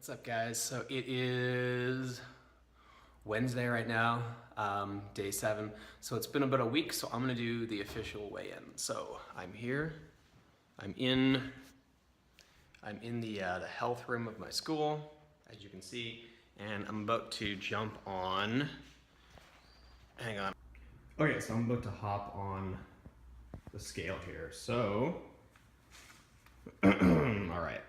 What's up, guys? So it is Wednesday right now, day 7. So it's been about a week, so I'm gonna do the official weigh-in. So I'm here, I'm in the health room of my school, as you can see, and I'm about to jump on, hang on. Okay, so I'm about to hop on the scale here. So, all right.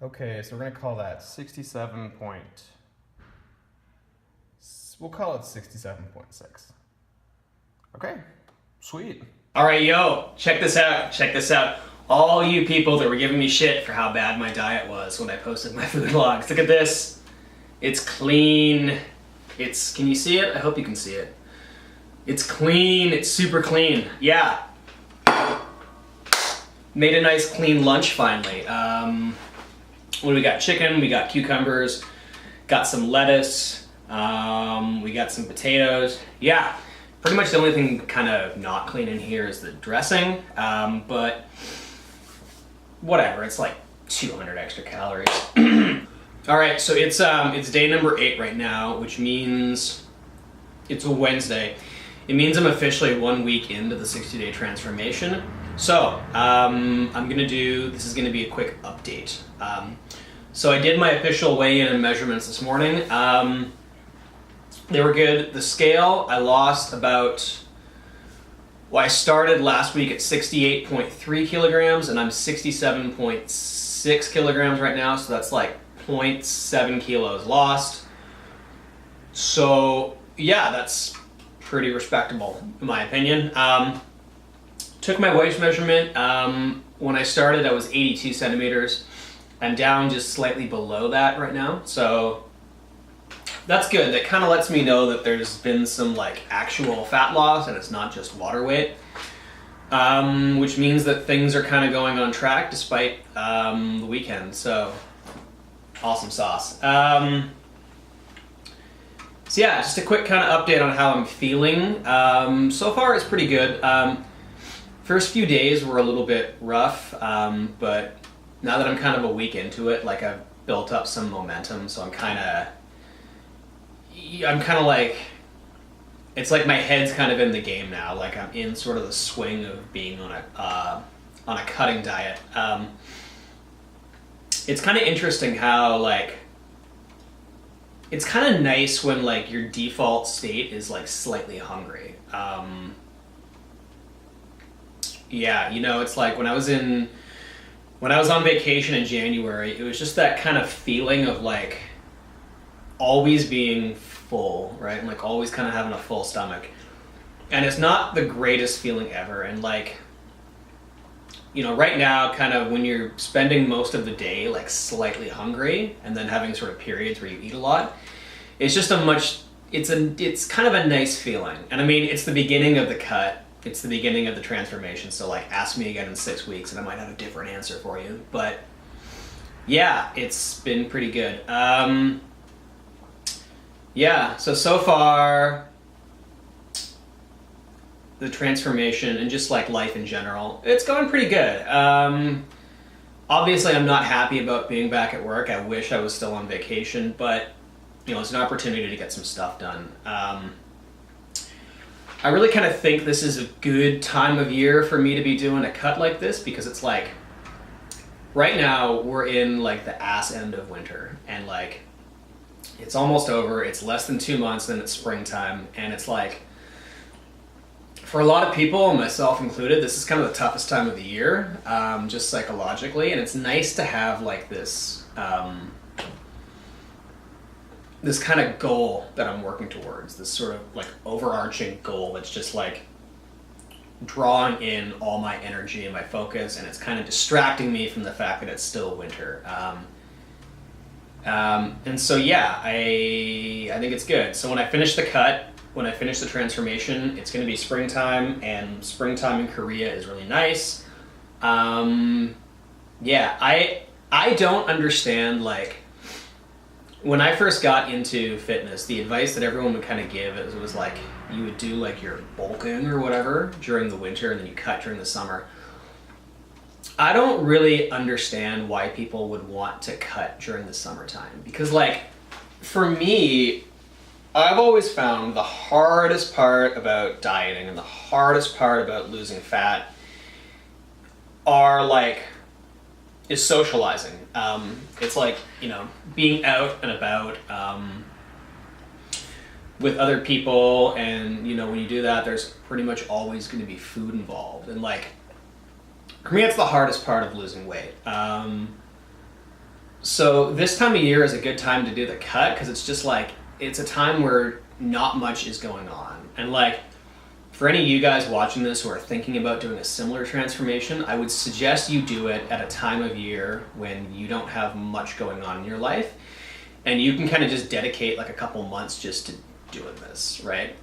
Okay, so we're gonna call that 67 point, we'll call it 67.6. Okay, sweet. All right, yo, check this out. All you people that were giving me shit for how bad my diet was when I posted my food logs, look at this. It's clean. Can you see it? I hope you can see it. It's clean, it's super clean. Yeah. Made a nice clean lunch finally. What do we got? Chicken, we got cucumbers, got some lettuce, we got some potatoes. Yeah, pretty much the only thing kind of not clean in here is the dressing, but whatever, it's like 200 extra calories. All right, so it's day number 8 right now, which means it's a Wednesday. It means I'm officially 1 week into the 60-day transformation. So, this is gonna be a quick update. So I did my official weigh-in and measurements this morning. They were good. The scale, I lost I started last week at 68.3 kilograms and I'm 67.6 kilograms right now. So that's like 0.7 kilos lost. So yeah, that's pretty respectable in my opinion. Took my waist measurement. When I started, I was 82 centimeters. I'm down just slightly below that right now. So that's good. That kind of lets me know that there's been some like actual fat loss and it's not just water weight. Which means that things are kind of going on track despite the weekend. So awesome sauce. So yeah, just a quick kind of update on how I'm feeling. So far it's pretty good. First few days were a little bit rough, but now that I'm kind of a week into it, like I've built up some momentum, so I'm kind of like, it's like my head's kind of in the game now. Like I'm in sort of the swing of being on a cutting diet. It's kind of interesting how like, it's kind of nice when like your default state is like slightly hungry. Yeah, you know, it's like when I was on vacation in January, it was just that kind of feeling of like always being full, right? And like always kind of having a full stomach. And it's not the greatest feeling ever. And like, you know, right now, kind of when you're spending most of the day like slightly hungry and then having sort of periods where you eat a lot, it's just it's kind of a nice feeling. And I mean, it's the beginning of the cut. It's the beginning of the transformation, so like ask me again in 6 weeks and I might have a different answer for you. But yeah, it's been pretty good. Yeah, so far, the transformation and just like life in general, it's going pretty good. Obviously I'm not happy about being back at work. I wish I was still on vacation, but you know, it's an opportunity to get some stuff done. I really kind of think this is a good time of year for me to be doing a cut like this because it's like, right now we're in like the ass end of winter and like, it's almost over. It's less than 2 months, then it's springtime. And it's like, for a lot of people, myself included, this is kind of the toughest time of the year, just psychologically. And it's nice to have like this kind of goal that I'm working towards, this sort of like overarching goal that's just like drawing in all my energy and my focus, and it's kind of distracting me from the fact that it's still winter. And so yeah, I think it's good. So when I finish the cut, when I finish the transformation, it's going to be springtime, and springtime in Korea is really nice. Yeah, I don't understand like when I first got into fitness, the advice that everyone would kind of give is, it was like you would do like your bulking or whatever during the winter and then you cut during the summer. I don't really understand why people would want to cut during the summertime, because like for me, I've always found the hardest part about dieting and the hardest part about losing fat is socializing. It's like, you know, being out and about with other people, and you know, when you do that, there's pretty much always going to be food involved, and like for me, it's the hardest part of losing weight. So this time of year is a good time to do the cut, because it's just like, it's a time where not much is going on. And like, for any of you guys watching this who are thinking about doing a similar transformation, I would suggest you do it at a time of year when you don't have much going on in your life, and you can kind of just dedicate like a couple months just to doing this, right?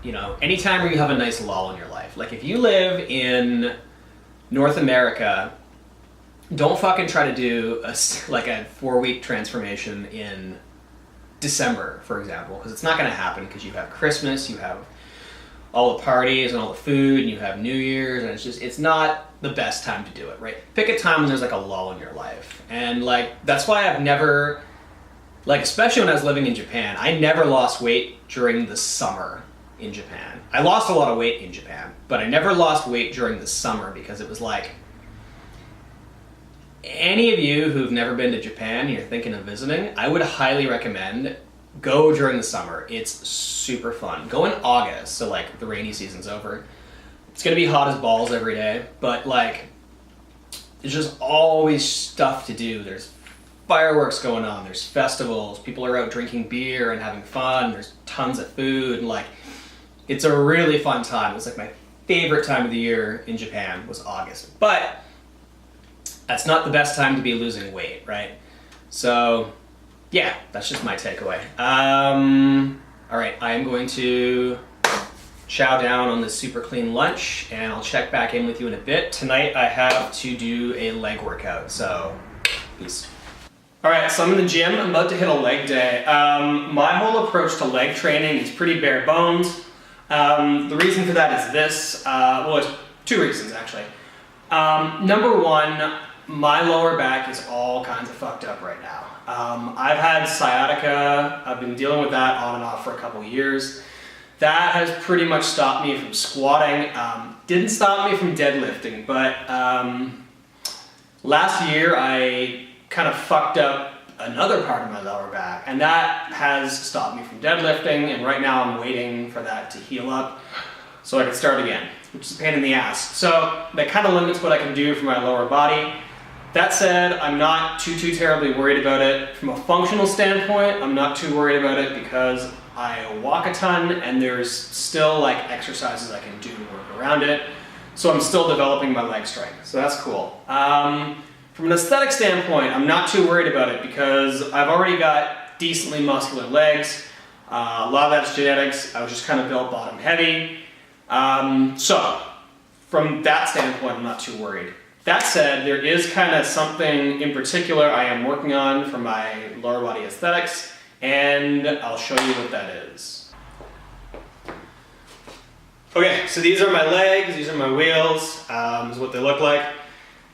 You know, anytime where you have a nice lull in your life. Like if you live in North America, don't fucking try to do a 4-week transformation in December, for example, because it's not going to happen, because you have Christmas, you have all the parties and all the food, and you have New Year's, and it's not the best time to do it, right? Pick a time when there's like a lull in your life. And like, that's why I've never, like, especially when I was living in Japan, I never lost weight during the summer in Japan. I lost a lot of weight in Japan, but I never lost weight during the summer, because it was like, any of you who've never been to Japan and you're thinking of visiting, I would highly recommend go during the summer. It's super fun. Go in August, so like the rainy season's over. It's gonna be hot as balls every day, but like there's just always stuff to do. There's fireworks going on, there's festivals, people are out drinking beer and having fun, there's tons of food, and like it's a really fun time. It's like my favorite time of the year in Japan was August. But that's not the best time to be losing weight, right? So yeah, that's just my takeaway. All right, I am going to chow down on this super clean lunch, and I'll check back in with you in a bit. Tonight I have to do a leg workout, so peace. All right, so I'm in the gym. I'm about to hit a leg day. My whole approach to leg training is pretty bare bones. The reason for that is this. Well, it's two reasons actually. Number one, my lower back is all kinds of fucked up right now. I've had sciatica. I've been dealing with that on and off for a couple years. That has pretty much stopped me from squatting. Didn't stop me from deadlifting, but last year I kind of fucked up another part of my lower back, and that has stopped me from deadlifting, and right now I'm waiting for that to heal up so I can start again, which is a pain in the ass. So that kind of limits what I can do for my lower body. That said, I'm not too terribly worried about it. From a functional standpoint, I'm not too worried about it, because I walk a ton and there's still like exercises I can do to work around it. So I'm still developing my leg strength, so that's cool. From an aesthetic standpoint, I'm not too worried about it, because I've already got decently muscular legs. A lot of that's genetics. I was just kind of built bottom heavy. So from that standpoint, I'm not too worried. That said, there is kind of something in particular I am working on for my lower body aesthetics, and I'll show you what that is. Okay, so these are my legs, these are my wheels, is what they look like.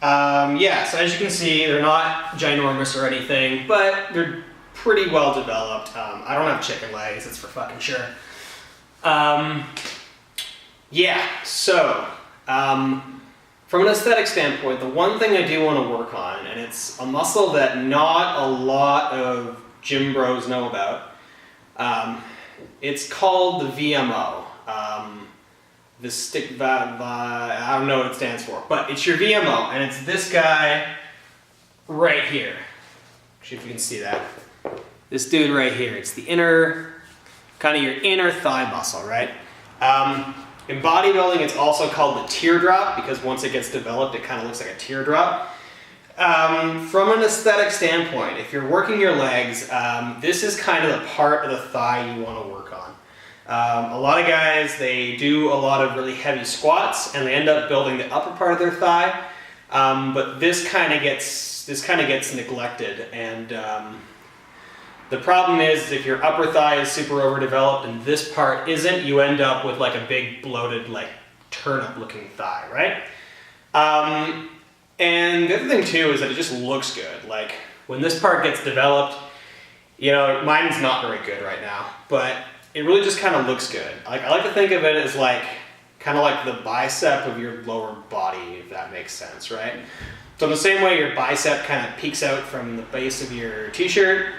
Yeah, so as you can see, they're not ginormous or anything, but they're pretty well developed. I don't have chicken legs, that's for fucking sure. Yeah, so, from an aesthetic standpoint, the one thing I do want to work on, and it's a muscle that not a lot of gym bros know about, it's called the VMO. I don't know what it stands for, but it's your VMO, and it's this guy right here. See if you can see that. This dude right here. It's the inner, kind of your inner thigh muscle, right? In bodybuilding, it's also called the teardrop, because once it gets developed, it kind of looks like a teardrop. From an aesthetic standpoint, if you're working your legs, this is kind of the part of the thigh you want to work on. A lot of guys, they do a lot of really heavy squats, and they end up building the upper part of their thigh, but this kind of gets neglected, and The problem is if your upper thigh is super overdeveloped and this part isn't, you end up with like a big bloated like turnip looking thigh, right? And the other thing too is that it just looks good. Like when this part gets developed, you know, mine's not very good right now, but it really just kind of looks good. Like I like to think of it as like kind of like the bicep of your lower body, if that makes sense, right? So in the same way your bicep kind of peeks out from the base of your t-shirt,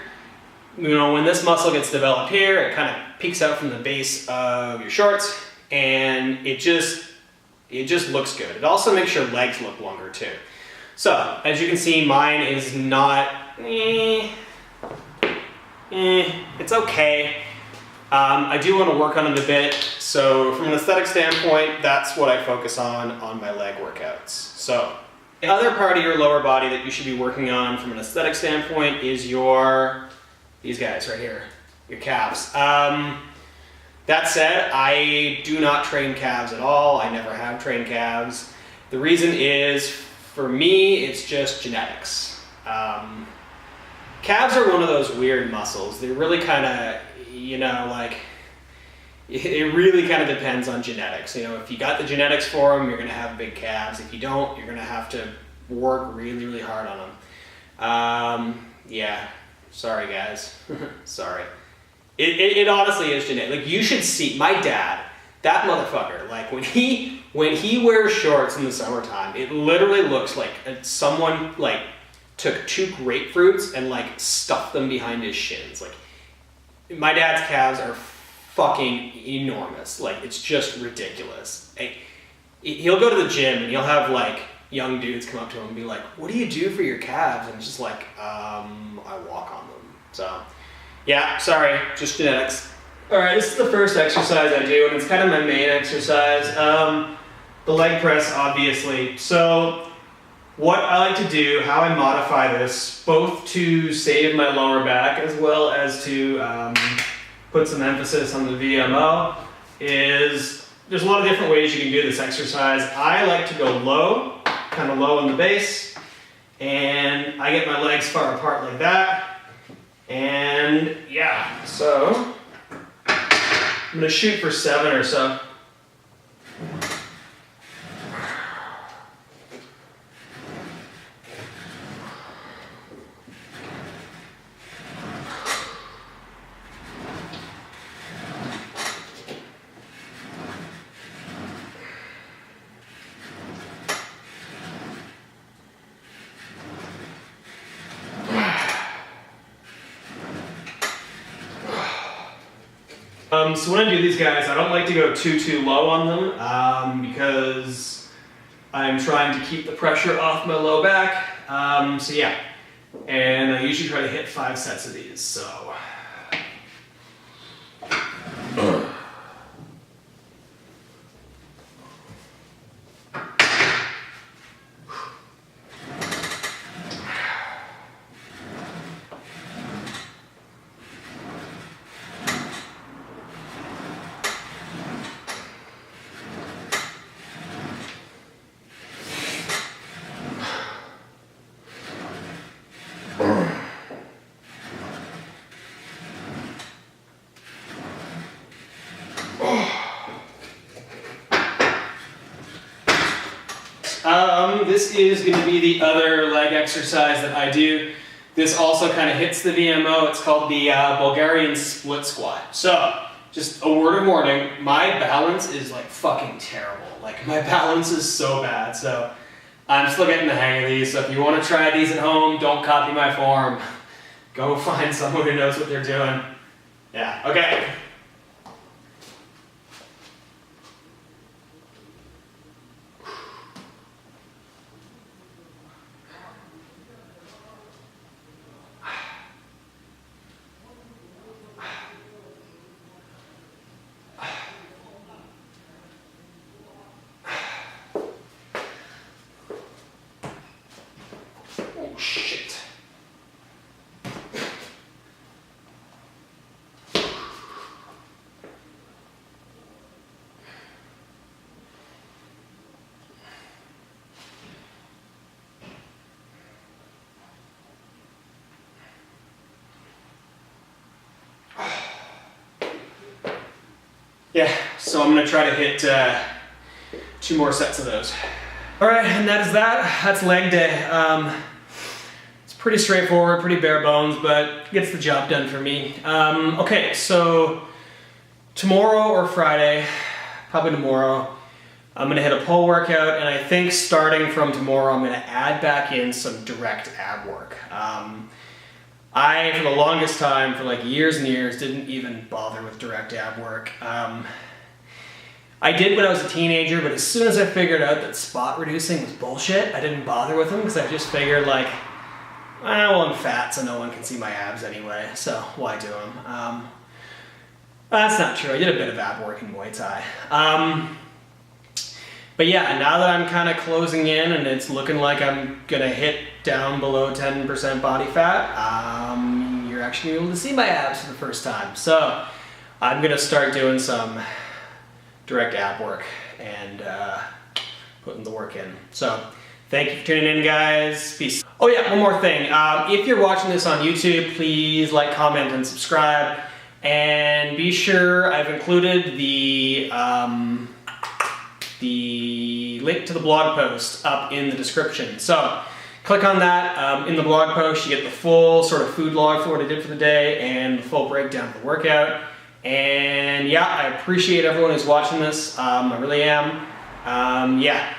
you know, when this muscle gets developed here, it kind of peeks out from the base of your shorts, and it just looks good. It also makes your legs look longer too. So as you can see, mine is not, it's okay. I do want to work on it a bit. So from an aesthetic standpoint, that's what I focus on my leg workouts. So the other part of your lower body that you should be working on from an aesthetic standpoint is these guys right here, your calves. That said, I do not train calves at all. I never have trained calves. The reason is, for me, it's just genetics. Calves are one of those weird muscles. They really kind of, you know, like, it really kind of depends on genetics. You know, if you got the genetics for them, you're going to have big calves. If you don't, you're going to have to work really, really hard on them. Yeah, sorry guys, sorry. It honestly is genetic. Like you should see, my dad, that motherfucker, like when he wears shorts in the summertime, it literally looks like someone like took 2 grapefruits and like stuffed them behind his shins. Like my dad's calves are fucking enormous. Like it's just ridiculous. He'll go to the gym and he'll have like young dudes come up to him and be like, "What do you do for your calves?" And it's just like, I walk on them. So yeah, sorry, just genetics. All right, this is the first exercise I do, and it's kind of my main exercise. The leg press, obviously. So what I like to do, how I modify this, both to save my lower back as well as to put some emphasis on the VMO, is there's a lot of different ways you can do this exercise. I like to go low, kind of low in the base, and I get my legs far apart like that. And yeah, so I'm gonna shoot for 7 or so. So when I do these guys, I don't like to go too low on them because I'm trying to keep the pressure off my low back. So yeah, and I usually try to hit 5 sets of these. So. This is going to be the other leg exercise that I do. This also kind of hits the VMO. It's called the Bulgarian split squat. So, just a word of warning, my balance is like fucking terrible. Like my balance is so bad. So, I'm still getting the hang of these. So if you want to try these at home, don't copy my form. Go find someone who knows what they're doing. Yeah, okay. Oh shit. Yeah, so I'm gonna try to hit 2 more sets of those. All right, and that is that. That's leg day. It's pretty straightforward, pretty bare bones, but gets the job done for me. Okay, so tomorrow or Friday, probably tomorrow, I'm gonna hit a pull workout, and I think starting from tomorrow, I'm gonna add back in some direct ab work. I, for the longest time, for like years and years, didn't even bother with direct ab work. I did when I was a teenager, but as soon as I figured out that spot reducing was bullshit, I didn't bother with them because I just figured like, well, I'm fat, so no one can see my abs anyway, so why do them? That's not true. I did a bit of ab work in Muay Thai. But yeah, now that I'm kind of closing in and it's looking like I'm gonna hit down below 10% body fat, you're actually able to see my abs for the first time. So I'm gonna start doing some direct ab work and putting the work in. So thank you for tuning in, guys. Peace. Oh yeah, one more thing. If you're watching this on YouTube, please like, comment, and subscribe. And be sure I've included the link to the blog post up in the description. So click on that. In the blog post, you get the full sort of food log for what I did for the day and the full breakdown of the workout. And yeah, I appreciate everyone who's watching this. I really am. Yeah.